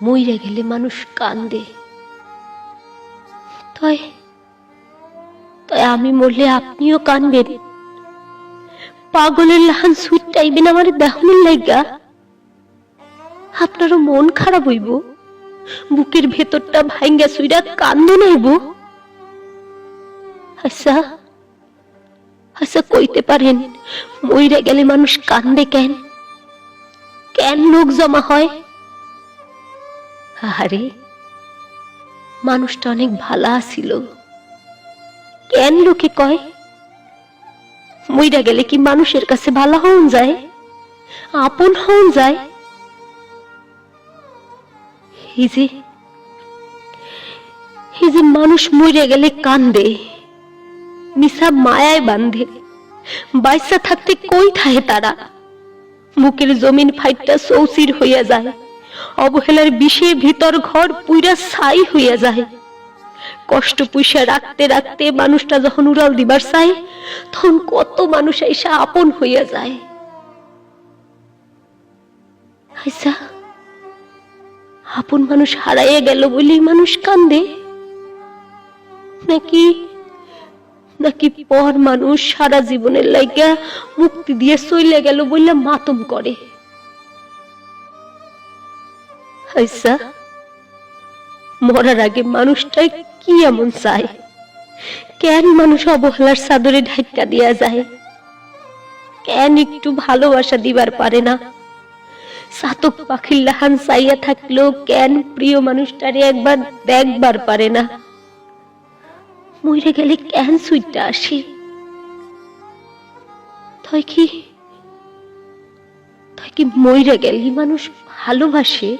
মইরা গেলে মানুষ কান্দে, তাই তাই আমি মরলে আপনিও কানবেন? পাগলের লাহান সুইটাইবেন আমার দেহনের লাইগা? আপনারও মন খারাপ হইব, বুকের ভেতরটা ভাঙ্গা সুইরা কান্দো নাইব? আচ্ছা আচ্ছা কইতে পারেন মইরা গেলে মানুষ কান্দে কেন? কেন লোক জমা হয়? আরে মানুষটা অনেক ভালা ছিল, কেন লোকে কয়? মইরা গেলে কি মানুষের কাছে ভালো হন যায়, আপন হন যায়? এই যে মানুষ মইরা গেলে কান্দে, মিছা মায়ায় বান্ধে, বাইসা থাকতে কই থাহে তারা? বুকের জমিন ফাইটটা চৌচির হইয়া যায়, অবহেলার বিষে ভিতর ঘর পুইরা ছাই হইয়া যায়। কষ্ট পুইসা রাখতে রাখতে মানুষটা যখন উড়াল দিবার চায়, তখন কত মানুষ আইসা আপন হইয়া যায়। আচ্ছা আপন মানুষ হারাইয়া গেল বলেই মানুষ কান্দে, নাকি নাকি পর মানুষ সারা জীবনের লাইগা মুক্তি দিয়ে চইলে গেল বললে মাতম করে? আচ্ছা মরার আগে মানুষটা কি এমন চায়? কেন মানুষ অবহেলার চাদরে ঢাকা দিয়া যায়? কেন একটু ভালোবাসা দিবার পারে না? চাতক পাখির লাহান চাইয়া থাকলেও কেন প্রিয় মানুষটারে একবার দেখবার পারে না? মরে গেলে কেন সুইটটা আসে? তাই কি মরে গেলে মানুষ ভালোবাসে?